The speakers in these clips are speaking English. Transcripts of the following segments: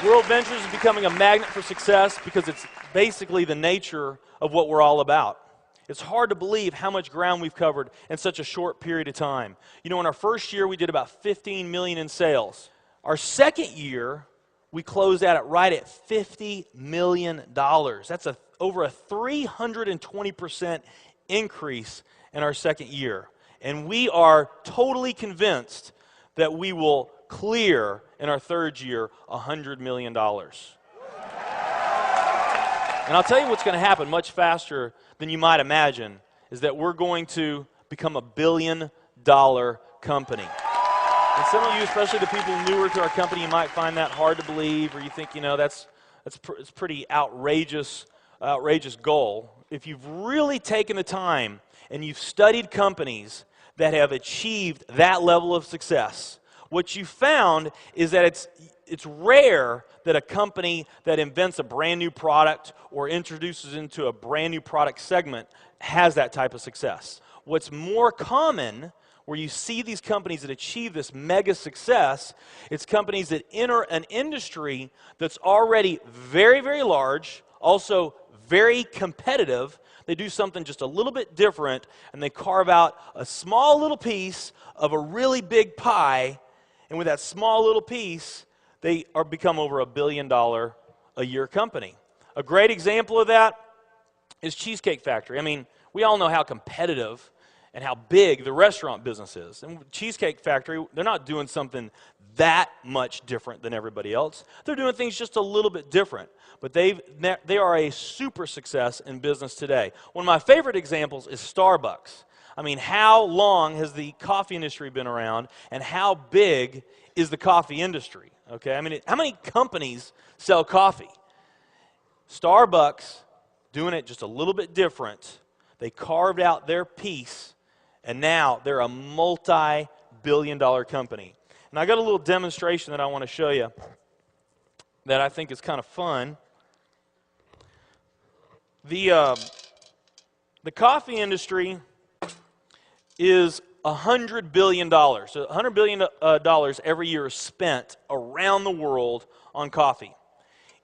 WorldVentures is becoming a magnet for success because it's basically the nature of what we're all about. It's hard to believe how much ground we've covered in such a short period of time. You know, in our first year, we did about 15 million in sales. Our second year, we closed out right at $50 million. That's over a 320% increase in our second year. And we are totally convinced that we will clear in our third year $100 million. And I'll tell you what's going to happen much faster than you might imagine is that we're going to become a $1 billion company. And some of you, especially the people newer to our company, you might find that hard to believe, or you think, you know, it's pretty outrageous goal. If you've really taken the time and you've studied companies that have achieved that level of success, what you found is that it's rare that a company that invents a brand new product or introduces into a brand new product segment has that type of success. What's more common, where you see these companies that achieve this mega success, it's companies that enter an industry that's already very, very large, also very competitive. They do something just a little bit different, and they carve out a small little piece of a really big pie, and with that small little piece, they become over $1 billion a year company. A great example of that is Cheesecake Factory. I mean, we all know how competitive and how big the restaurant business is. And Cheesecake Factory, they're not doing something that much different than everybody else. They're doing things just a little bit different. But they are a super success in business today. One of my favorite examples is Starbucks. I mean, how long has the coffee industry been around, and how big is the coffee industry? Okay, I mean, how many companies sell coffee? Starbucks, doing it just a little bit different. They carved out their piece, and now they're a multi-billion-dollar company. And I got a little demonstration that I want to show you that I think is kind of fun. The coffee industry is $100 billion. So $100 billion every year is spent around the world on coffee.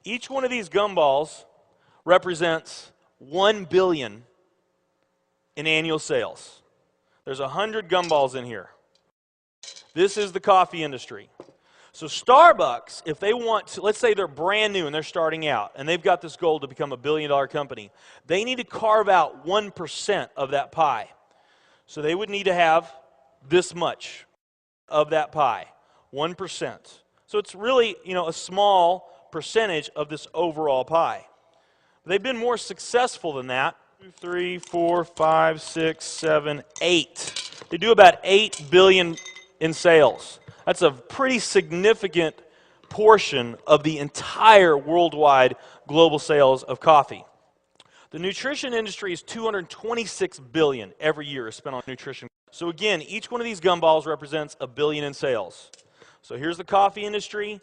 Each one of these gumballs represents $1 billion in annual sales. There's 100 gumballs in here. This is the coffee industry. So Starbucks, if they want to, let's say they're brand new and they're starting out, and they've got this goal to become a $1 billion company, they need to carve out 1% of that pie. So they would need to have this much of that pie, 1%. So it's really, you know, a small percentage of this overall pie. They've been more successful than that. 2, 3, 4, 5, 6, 7, 8. They do about $8 billion in sales. That's a pretty significant portion of the entire worldwide global sales of coffee. The nutrition industry is $226 billion every year is spent on nutrition. So again, each one of these gumballs represents $1 billion in sales. So here's the coffee industry,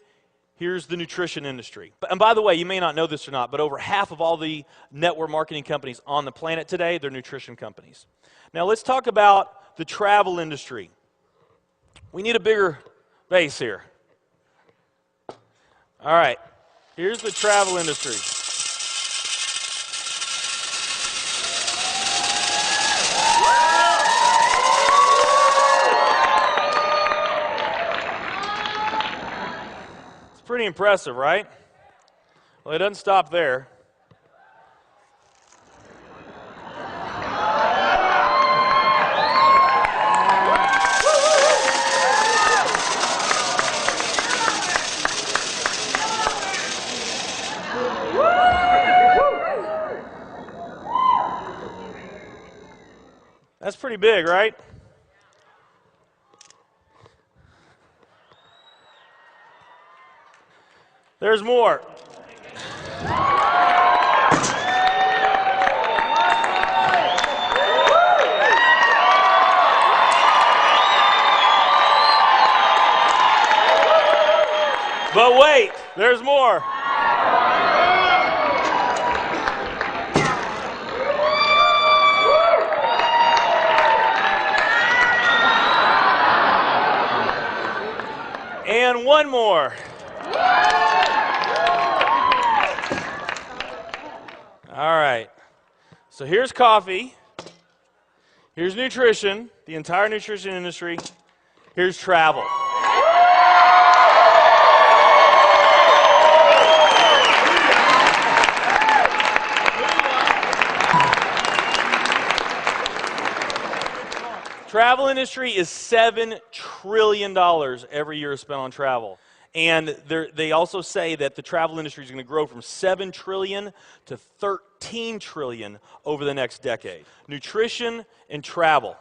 here's the nutrition industry. And by the way, you may not know this or not, but over half of all the network marketing companies on the planet today, they're nutrition companies. Now let's talk about the travel industry. We need a bigger base here. All right, here's the travel industry. It's pretty impressive, right? Well, it doesn't stop there. That's pretty big, right? There's more. But wait, there's more. And one more. All right. So here's coffee. Here's nutrition, the entire nutrition industry. Here's travel. Travel industry is $7 trillion every year spent on travel. And they also say that the travel industry is going to grow from $7 trillion to $13 trillion over the next decade. Nutrition and travel.